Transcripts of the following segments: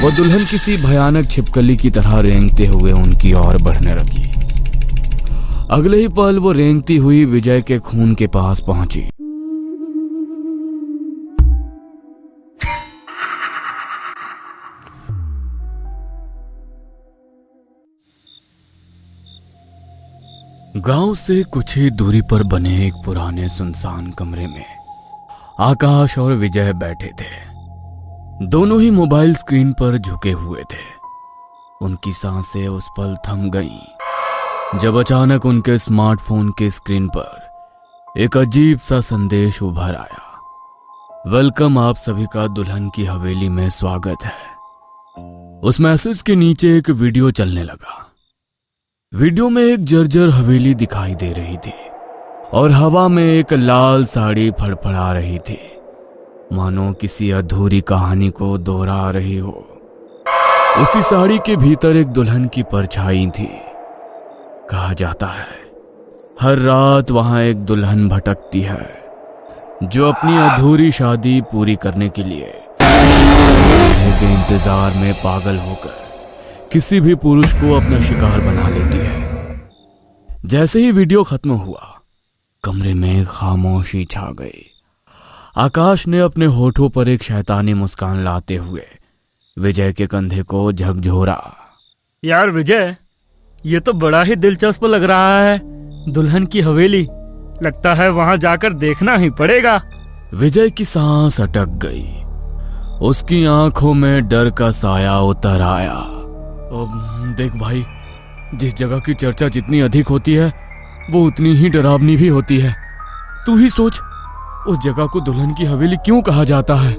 वो दुल्हन किसी भयानक छिपकली की तरह रेंगते हुए उनकी ओर बढ़ने लगी। अगले ही पल वो रेंगती हुई विजय के खून के पास पहुंची। गांव से कुछ ही दूरी पर बने एक पुराने सुनसान कमरे में आकाश और विजय बैठे थे। दोनों ही मोबाइल स्क्रीन पर झुके हुए थे। उनकी सांसें उस पल थम गईं जब अचानक उनके स्मार्टफोन के स्क्रीन पर एक अजीब सा संदेश उभर आया। वेलकम, आप सभी का दुल्हन की हवेली में स्वागत है। उस मैसेज के नीचे एक वीडियो चलने लगा। वीडियो में एक जर्जर हवेली दिखाई दे रही थी और हवा में एक लाल साड़ी फड़फड़ा रही थी, मानो किसी अधूरी कहानी को दोहरा रही हो। उसी साड़ी के भीतर एक दुल्हन की परछाई थी। कहा जाता है हर रात वहां एक दुल्हन भटकती है जो अपनी अधूरी शादी पूरी करने के लिए के इंतजार में पागल होकर किसी भी पुरुष को अपना शिकार बना लेती है। जैसे ही वीडियो खत्म हुआ, कमरे में खामोशी छा गई। आकाश ने अपने होठों पर एक शैतानी मुस्कान लाते हुए विजय के कंधे को झकझोरा। यार विजय, ये तो बड़ा ही दिलचस्प लग रहा है। दुल्हन की हवेली, लगता है वहां जाकर देखना ही पड़ेगा। विजय की सांस अटक गई। उसकी आंखों में डर का साया उतर आया। देख भाई, जिस जगह की चर्चा जितनी अधिक होती है वो उतनी ही डरावनी भी होती है। तू ही सोच, उस जगह को दुल्हन की हवेली क्यों कहा जाता है?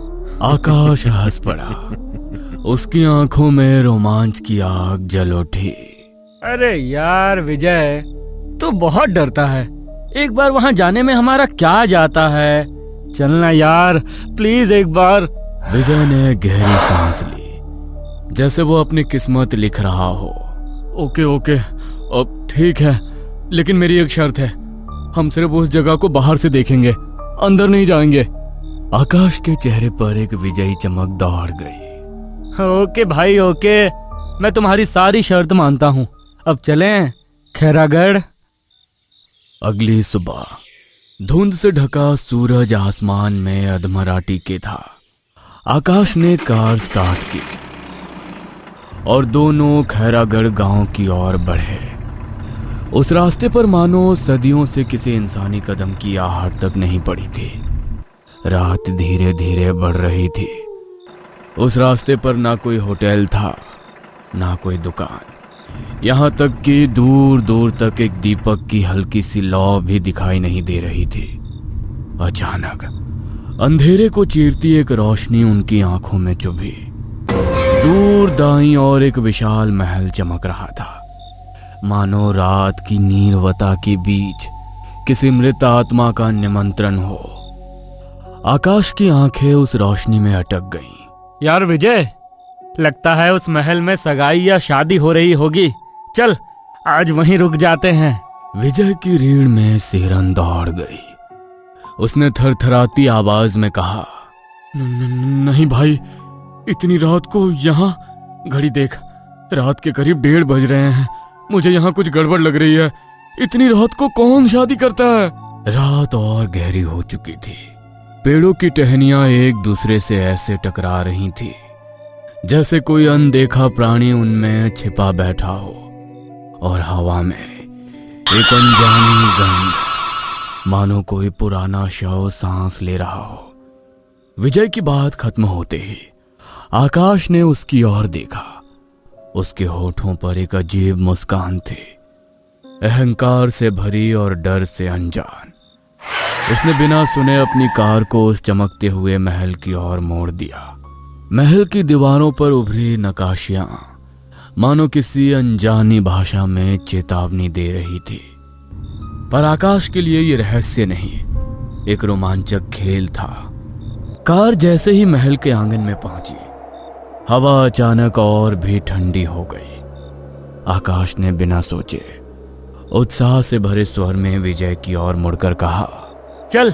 आकाश हंस पड़ा। उसकी आंखों में रोमांच की आग जल उठी। अरे यार विजय, तू बहुत डरता है। एक बार वहां जाने में हमारा क्या जाता है? चलना यार, प्लीज एक बार। विजय ने गहरी सांस ली, जैसे वो अपनी किस्मत लिख रहा हो। ओके अब ठीक है, लेकिन मेरी एक शर्त है। हम सिर्फ उस जगह को बाहर से देखेंगे, अंदर नहीं जाएंगे। आकाश के चेहरे पर एक विजयी चमक दौड़ गई। ओके भाई ओके, मैं तुम्हारी सारी शर्त मानता हूँ। अब चलें खैरागढ़। अगली सुबह धुंध से ढका सूरज आसमान में अधमरा टीके था। आकाश ने कार स्टार्ट की और दोनों खैरागढ़ गांव की ओर बढ़े। उस रास्ते पर मानो सदियों से किसी इंसानी कदम की आहट तक नहीं पड़ी थी। रात धीरे धीरे बढ़ रही थी। उस रास्ते पर ना कोई होटल था, ना कोई दुकान। यहां तक कि दूर दूर तक एक दीपक की हल्की सी लौ भी दिखाई नहीं दे रही थी। अचानक अंधेरे को चीरती एक रोशनी उनकी आंखों में चुभी। दूर दाईं ओर एक विशाल महल चमक रहा था, मानो रात की नीरवता के बीच किसी मृत आत्मा का निमंत्रण हो। आकाश की आंखें उस रोशनी में अटक गईं। यार विजय, लगता है उस महल में सगाई या शादी हो रही होगी। चल आज वहीं रुक जाते हैं। विजय की रीढ़ में सिहरन दौड़ गई। उसने थरथराती आवाज में कहा, नहीं भाई, इतनी रात को यहाँ? घड़ी देख, रात के करीब 1:30 बज रहे हैं। मुझे यहाँ कुछ गड़बड़ लग रही है। इतनी रात को कौन शादी करता है? रात और गहरी हो चुकी थी। पेड़ों की टहनियां एक दूसरे से ऐसे टकरा रही थी जैसे कोई अनदेखा प्राणी उनमें छिपा बैठा हो, और हवा में एक अनजानी गंध, मानो कोई पुराना शव सांस ले रहा हो। विजय की बात खत्म होते ही आकाश ने उसकी ओर देखा। उसके होठों पर एक अजीब मुस्कान थी, अहंकार से भरी और डर से अनजान। उसने बिना सुने अपनी कार को उस चमकते हुए महल की ओर मोड़ दिया। महल की दीवारों पर उभरी नक्काशियां मानो किसी अनजानी भाषा में चेतावनी दे रही थी। पर आकाश के लिए यह रहस्य नहीं, एक रोमांचक खेल था। कार जैसे ही महल के आंगन में पहुंची, हवा अचानक और भी ठंडी हो गई। आकाश ने बिना सोचे उत्साह से भरे स्वर में विजय की ओर मुड़कर कहा, चल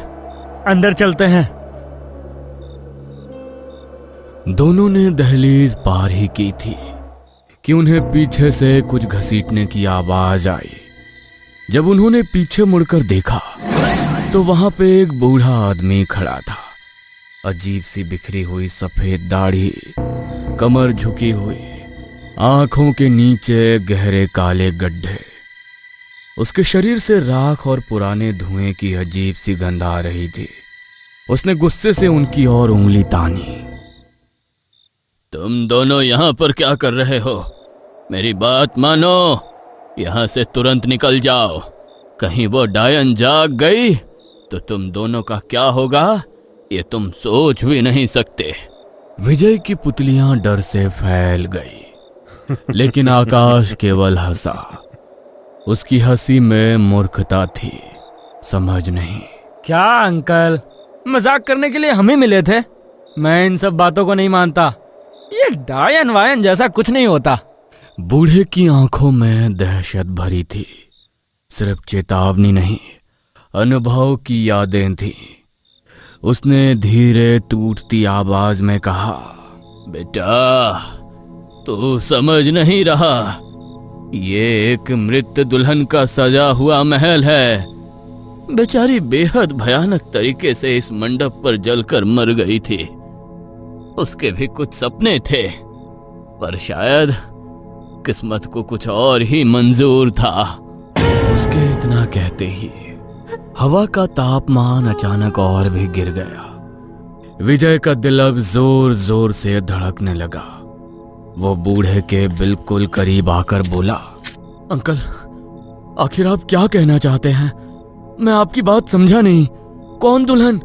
अंदर चलते हैं। दोनों ने दहलीज पार ही की थी कि उन्हें पीछे से कुछ घसीटने की आवाज आई। जब उन्होंने पीछे मुड़कर देखा तो वहां पे एक बूढ़ा आदमी खड़ा था। अजीब सी बिखरी हुई सफेद दाढ़ी, कमर झुकी हुई, आंखों के नीचे गहरे काले गड्ढे। उसके शरीर से राख और पुराने धुएं की अजीब सी गंध आ रही थी। उसने गुस्से से उनकी ओर उंगली तानी। तुम दोनों यहां पर क्या कर रहे हो? मेरी बात मानो, यहां से तुरंत निकल जाओ। कहीं वो डायन जाग गई तो तुम दोनों का क्या होगा ये तुम सोच भी नहीं सकते। विजय की पुतलियां डर से फैल गई, लेकिन आकाश केवल हंसा। उसकी हंसी में मूर्खता थी, समझ नहीं। क्या अंकल, मजाक करने के लिए हम ही मिले थे? मैं इन सब बातों को नहीं मानता। ये डायन वायन जैसा कुछ नहीं होता। बूढ़े की आंखों में दहशत भरी थी। सिर्फ चेतावनी नहीं, अनुभव की यादें थी। उसने धीरे टूटती आवाज में कहा, बेटा तू समझ नहीं रहा, ये एक मृत दुल्हन का सजा हुआ महल है। बेचारी बेहद भयानक तरीके से इस मंडप पर जलकर मर गई थी। उसके भी कुछ सपने थे, पर शायद किस्मत को कुछ और ही मंजूर था। उसके इतना कहते ही हवा का तापमान अचानक और भी गिर गया। विजय का दिल अब जोर जोर से धड़कने लगा। वो बूढ़े के बिल्कुल करीब आकर बोला, अंकल आखिर आप क्या कहना चाहते हैं? मैं आपकी बात समझा नहीं। कौन दुल्हन,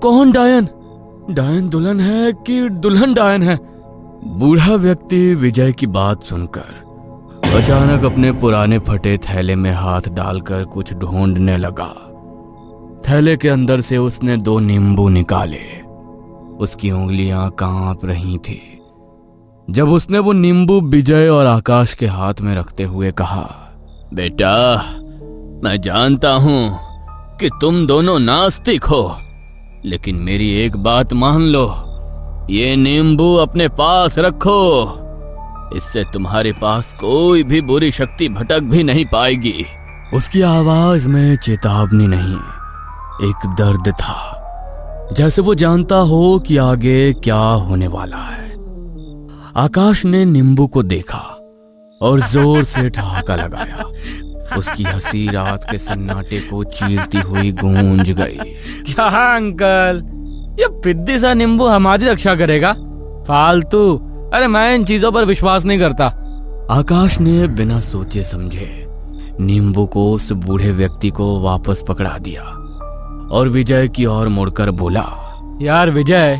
कौन डायन? डायन दुल्हन है कि दुल्हन डायन है? बूढ़ा व्यक्ति विजय की बात सुनकर अचानक अपने पुराने फटे थैले में हाथ डालकर कुछ ढूंढने लगा। थैले के अंदर से उसने 2 नींबू निकाले। उसकी उंगलियां कांप रही थी। जब उसने वो नींबू विजय और आकाश के हाथ में रखते हुए कहा, बेटा मैं जानता हूं कि तुम दोनों नास्तिक हो, लेकिन मेरी एक बात मान लो, ये नींबू अपने पास रखो। इससे तुम्हारे पास कोई भी बुरी शक्ति भटक भी नहीं पाएगी। उसकी आवाज में चेतावनी नहीं, एक दर्द था, जैसे वो जानता हो कि आगे क्या होने वाला है। आकाश ने नींबू को देखा और जोर से ठहाका लगाया। उसकी हंसी रात के सन्नाटे को चीरती हुई गूंज गई। क्या अंकल, ये पिद्दी सा नींबू हमारी रक्षा करेगा? फालतू, अरे मैं इन चीजों पर विश्वास नहीं करता। आकाश ने बिना सोचे समझे नींबू को उस बूढ़े व्यक्ति को वापस पकड़ा दिया और विजय की ओर मुड़कर बोला, यार विजय,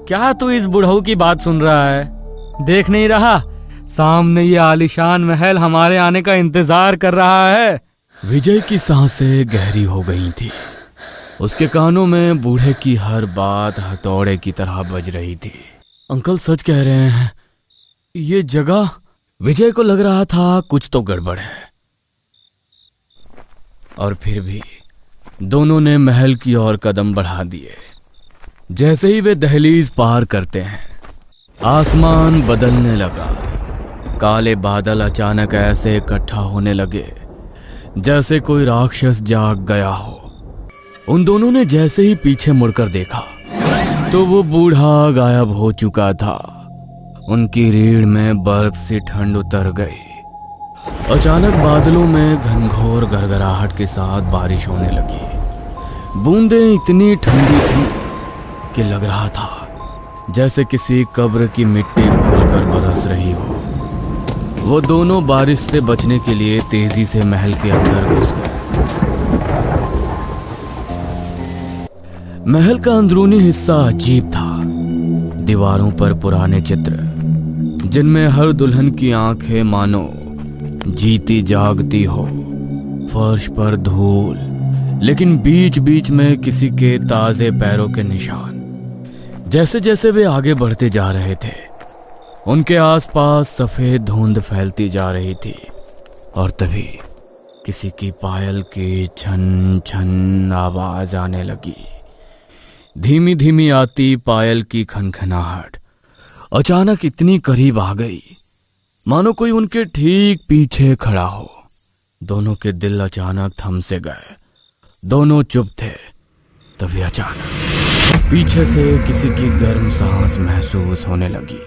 क्या तू इस बुढ़ऊ की बात सुन रहा है? देख नहीं रहा सामने ये आलीशान महल हमारे आने का इंतजार कर रहा है। विजय की सांसें गहरी हो गई थी। उसके कानों में बूढ़े की हर बात हथौड़े की तरह बज रही थी। अंकल सच कह रहे हैं, ये जगह। विजय को लग रहा था कुछ तो गड़बड़ है, और फिर भी दोनों ने महल की ओर कदम बढ़ा दिए। जैसे ही वे दहलीज पार करते हैं, आसमान बदलने लगा। काले बादल अचानक ऐसे इकट्ठा होने लगे जैसे कोई राक्षस जाग गया हो। उन दोनों ने जैसे ही पीछे मुड़कर देखा तो वो बूढ़ा गायब हो चुका था। उनकी रीढ़ में बर्फ सी ठंड उतर गई। अचानक बादलों में घनघोर गड़गड़ाहट के साथ बारिश होने लगी। बूंदें इतनी ठंडी थी कि लग रहा था जैसे किसी कब्र की मिट्टी घोलकर बरस रही हो। वो दोनों बारिश से बचने के लिए तेजी से महल के अंदर घुस गए। महल का अंदरूनी हिस्सा अजीब था। दीवारों पर पुराने चित्र, जिनमें हर दुल्हन की आंखें मानो जीती जागती हो। फर्श पर धूल, लेकिन बीच बीच में किसी के ताजे पैरों के निशान। जैसे जैसे वे आगे बढ़ते जा रहे थे, उनके आसपास सफेद धुंध फैलती जा रही थी। और तभी किसी की पायल की छन छन आवाज आने लगी। धीमी धीमी आती पायल की खनखनाहट अचानक इतनी करीब आ गई मानो कोई उनके ठीक पीछे खड़ा हो। दोनों के दिल अचानक थम से गए। दोनों चुप थे। तभी अचानक पीछे से किसी की गर्म सांस महसूस होने लगी,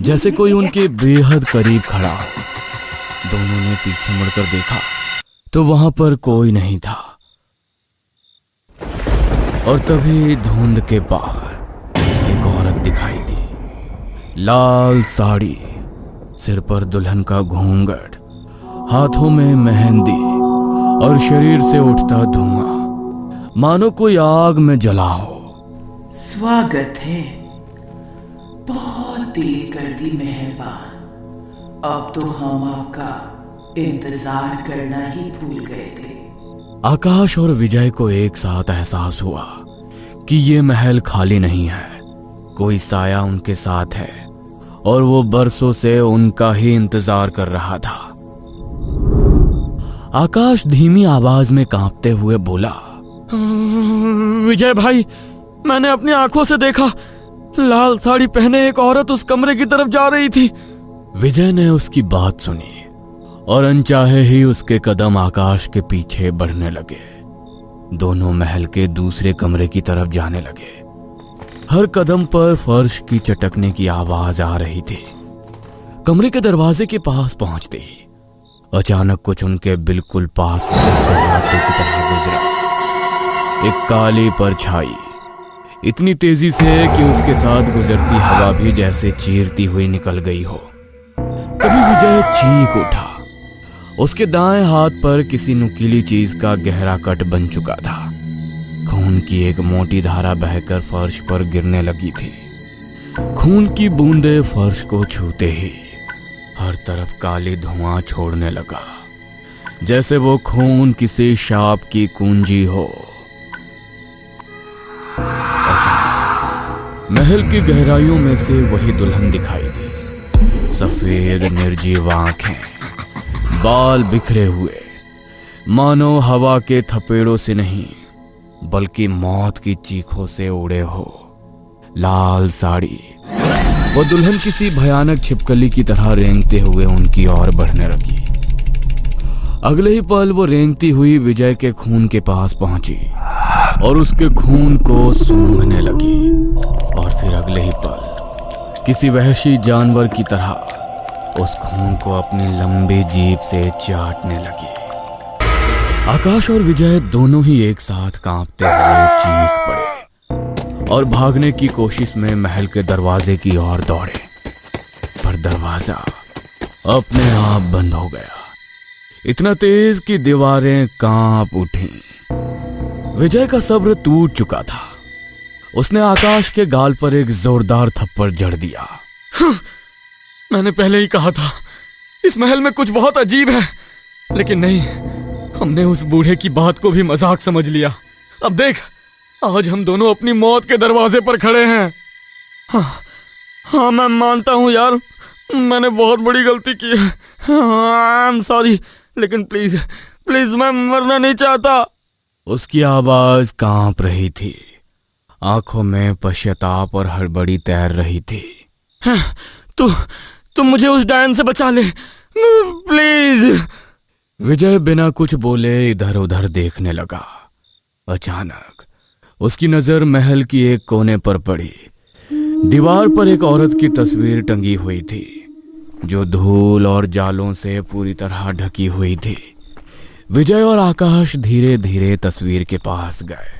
जैसे कोई उनके बेहद करीब खड़ा हो। दोनों ने पीछे मुड़कर देखा तो वहां पर कोई नहीं था। और तभी धुंध के पार एक औरत दिखाई दी। लाल साड़ी, सिर पर दुल्हन का घूंघट, हाथों में मेहंदी और शरीर से उठता धुआं मानो कोई आग में जला हो। स्वागत है, बहुत देर कर दी मेहरबान। अब तो हम आपका इंतजार करना ही भूल गए थे। आकाश और विजय को एक साथ एहसास हुआ कि ये महल खाली नहीं है, कोई साया उनके साथ है और वो बरसों से उनका ही इंतजार कर रहा था। आकाश धीमी आवाज में कांपते हुए बोला, विजय भाई, मैंने अपनी आंखों से देखा, लाल साड़ी पहने एक औरत उस कमरे की तरफ जा रही थी। विजय ने उसकी बात सुनी और अनचाहे ही उसके कदम आकाश के पीछे बढ़ने लगे। दोनों महल के दूसरे कमरे की तरफ जाने लगे। हर कदम पर फर्श की चटकने की आवाज आ रही थी। कमरे के दरवाजे के पास पहुंचते ही अचानक कुछ उनके बिल्कुल पास की तरह गुजरा। एक काली परछाई, इतनी तेजी से कि उसके साथ गुजरती हवा भी जैसे चीरती हुई निकल गई हो। तभी विजय चीख उठा। उसके दाएं हाथ पर किसी नुकीली चीज का गहरा कट बन चुका था। खून की एक मोटी धारा बहकर फर्श पर गिरने लगी थी। खून की बूंदें फर्श को छूते ही हर तरफ काली धुआं छोड़ने लगा, जैसे वो खून किसी शाप की कुंजी हो। महल की गहराइयों में से वही दुल्हन दिखाई दी। सफेद निर्जीव आंखें, बाल बिखरे हुए, मानो हवा के थपेड़ों से नहीं बल्कि मौत की चीखों से उड़े हो। लाल साड़ी, वो दुल्हन किसी भयानक छिपकली की तरह रेंगते हुए उनकी ओर बढ़ने लगी। अगले ही पल वो रेंगती हुई विजय के खून के पास पहुंची और उसके खून को सूंघने लगी। और फिर अगले ही पल किसी वहशी जानवर की तरह उस खून को अपनी लंबी जीभ से चाटने लगी। आकाश और विजय दोनों ही एक साथ कांपते हुए चीख पड़े और भागने की कोशिश में महल के दरवाजे की ओर दौड़े, पर दरवाजा अपने आप बंद हो गया, इतना तेज कि दीवारें कांप उठी। विजय का सब्र टूट चुका था। उसने आकाश के गाल पर एक जोरदार थप्पड़ जड़ दिया। मैंने पहले ही कहा था इस महल में कुछ बहुत अजीब है, लेकिन नहीं, हमने उस बूढ़े की बात को भी मजाक समझ लिया। अब देख, आज हम दोनों अपनी मौत के दरवाजे पर खड़े हैं। हाँ, मैं मानता हूँ यार, मैंने बहुत बड़ी गलती की है। आई एम सॉरी, लेकिन प्लीज प्लीज, मैं मरना नहीं चाहता। उसकी आवाज कांप रही थी, आंखों में पश्चाताप और हड़बड़ी तैर रही थी। तुम मुझे उस डायन से बचा ले, प्लीज। विजय बिना कुछ बोले इधर उधर देखने लगा। अचानक उसकी नजर महल की एक कोने पर पड़ी। दीवार पर एक औरत की तस्वीर टंगी हुई थी, जो धूल और जालों से पूरी तरह ढकी हुई थी। विजय और आकाश धीरे धीरे तस्वीर के पास गए।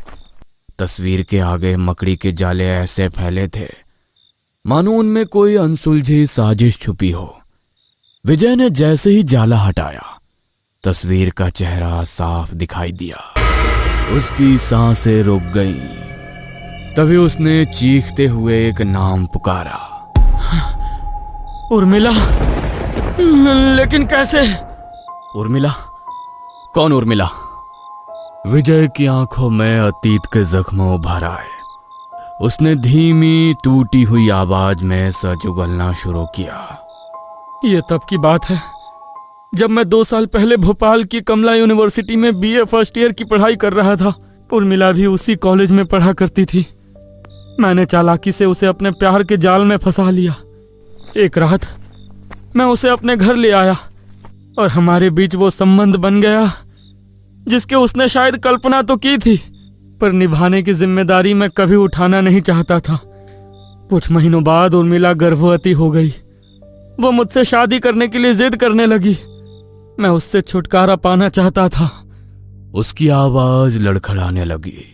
तस्वीर के आगे मकड़ी के जाले ऐसे फैले थे मानो उनमें कोई अनसुलझी साजिश छुपी हो। विजय ने जैसे ही जाला हटाया, तस्वीर का चेहरा साफ दिखाई दिया। उसकी सांसें रुक गईं। तभी उसने चीखते हुए एक नाम पुकारा, उर्मिला। लेकिन कैसे? उर्मिला? कौन उर्मिला? विजय की आंखों में अतीत के जख्म उभर आए। उसने धीमी टूटी हुई आवाज में सच उगलना शुरू किया। यह तब की बात है जब मैं 2 साल पहले भोपाल की कमला यूनिवर्सिटी में बीए फर्स्ट ईयर की पढ़ाई कर रहा था। उर्मिला भी उसी कॉलेज में पढ़ा करती थी। मैंने चालाकी से उसे अपने प्यार के जाल में फंसा लिया। एक रात मैं उसे अपने घर ले आया और हमारे बीच वो संबंध बन गया जिसके उसने शायद कल्पना तो की थी, पर निभाने की जिम्मेदारी मैं कभी उठाना नहीं चाहता था। कुछ महीनों बाद उर्मिला गर्भवती हो गई। वो मुझसे शादी करने के लिए जिद करने लगी। मैं उससे छुटकारा पाना चाहता था। उसकी आवाज लड़खड़ाने लगी,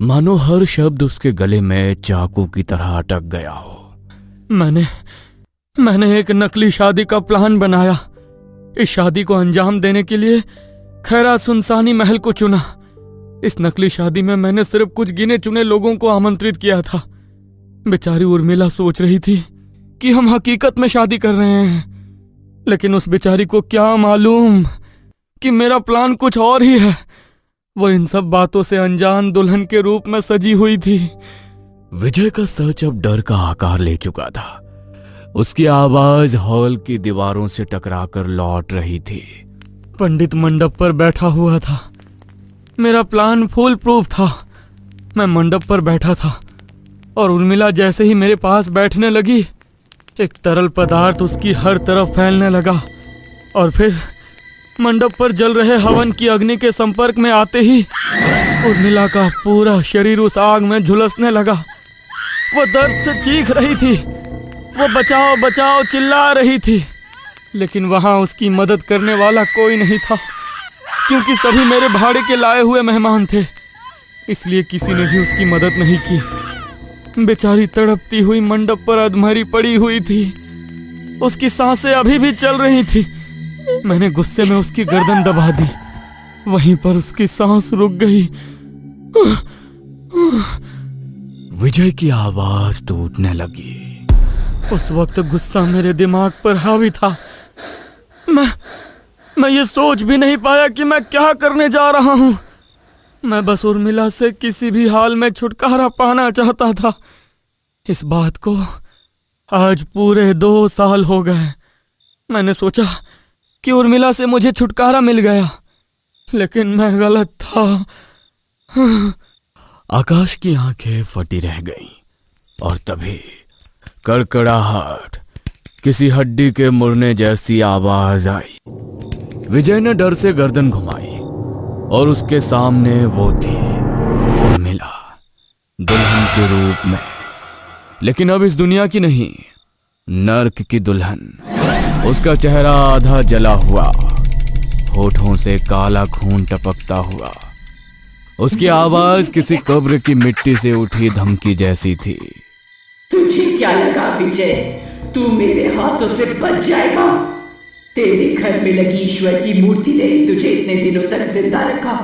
मानो हर शब्द उसके गले में चाकू की तरह अटक गया हो। मैंने एक नकली शादी का प्लान बनाया। इस शादी को अंजाम देने के लिए खैरा सुनसानी महल को चुना। इस नकली शादी में मैंने सिर्फ कुछ गिने चुने लोगों को आमंत्रित किया था। बेचारी उर्मिला सोच रही थी कि हम हकीकत में शादी कर रहे हैं, लेकिन उस बेचारी को क्या मालूम कि मेरा प्लान कुछ और ही है। वो इन सब बातों से अनजान दुल्हन के रूप में सजी हुई थी। विजय का सच अब डर का आकार ले चुका था। उसकी आवाज हॉल की दीवारों से टकराकर लौट रही थी। पंडित मंडप पर बैठा हुआ था। मेरा प्लान फुल प्रूफ था। मैं मंडप पर बैठा था और उर्मिला जैसे ही मेरे पास बैठने लगी, एक तरल पदार्थ उसकी हर तरफ फैलने लगा और फिर मंडप पर जल रहे हवन की अग्नि के संपर्क में आते ही उर्मिला का पूरा शरीर उस आग में झुलसने लगा। वो दर्द से चीख रही थी। वो बचाओ बचाओ चिल्ला रही थी, लेकिन वहां उसकी मदद करने वाला कोई नहीं था, क्योंकि सभी मेरे भाड़े के लाए हुए मेहमान थे। इसलिए किसी ने भी उसकी मदद नहीं की। बेचारी तड़पती हुई मंडप पर अधमरी पड़ी हुई थी। उसकी सांसें अभी भी चल रही थी। मैंने गुस्से में उसकी गर्दन दबा दी। वहीं पर उसकी सांस रुक गई। विजय की आवाज टूटने लगी। उस वक्त गुस्सा मेरे दिमाग पर हावी था। मैं ये सोच भी नहीं पाया कि मैं क्या करने जा रहा हूं। मैं बस उर्मिला से किसी भी हाल में छुटकारा पाना चाहता था। इस बात को आज पूरे 2 साल हो गए। मैंने सोचा कि उर्मिला से मुझे छुटकारा मिल गया, लेकिन मैं गलत था। आकाश की आंखें फटी रह गईं और तभी कड़कड़ाहट, किसी हड्डी के मुड़ने जैसी आवाज आई। विजय ने डर से गर्दन घुमाई और उसके सामने वो थी उर्मिला, दुल्हन के रूप में, लेकिन अब इस दुनिया की नहीं, नर्क की दुल्हन। उसका चेहरा आधा जला हुआ, होठों से काला खून टपकता हुआ। उसकी आवाज किसी कब्र की मिट्टी से उठी धमकी जैसी थी। तुझे क्या लगा विजय, तू मेरे हाथों से बच जाएगा? तेरे घर में लगी ईश्वर की मूर्ति ने तुझे इतने दिनों तक जिंदा रखा।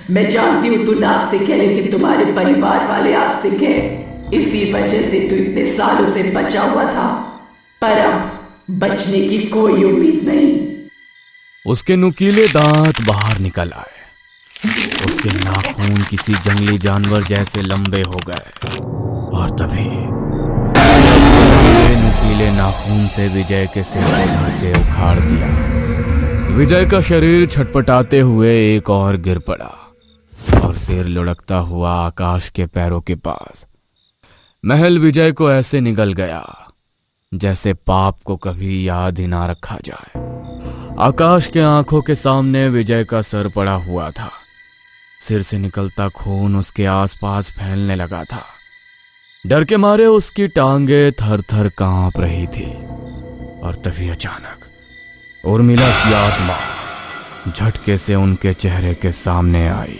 मैं जानती हूँ तू नास्तिक है, लेकिन तुम्हारे परिवार वाले आस्तिक हैं। इसी वजह से तू इतने सालों से बचा हुआ था, पर अब बचने की कोई उम्मीद नहीं। उसके नुकीले दांत बाहर निकल आए। उसके नाखून किसी जंगली जानवर जैसे लंबे हो गए और तभी नुकीले नाखून से विजय के सिर को धड़ से उखाड़ दिया। विजय का शरीर छटपटाते हुए एक और गिर पड़ा और सिर लुढ़कता हुआ आकाश के पैरों के पास। महल विजय को ऐसे निगल गया जैसे पाप को कभी याद ही ना रखा जाए। आकाश के आंखों के सामने विजय का सर पड़ा हुआ था। सिर से निकलता खून उसके आसपास फैलने लगा था। डर के मारे उसकी टांगें थर थर कांप रही थी और तभी अचानक उर्मिला की आत्मा झटके से उनके चेहरे के सामने आई।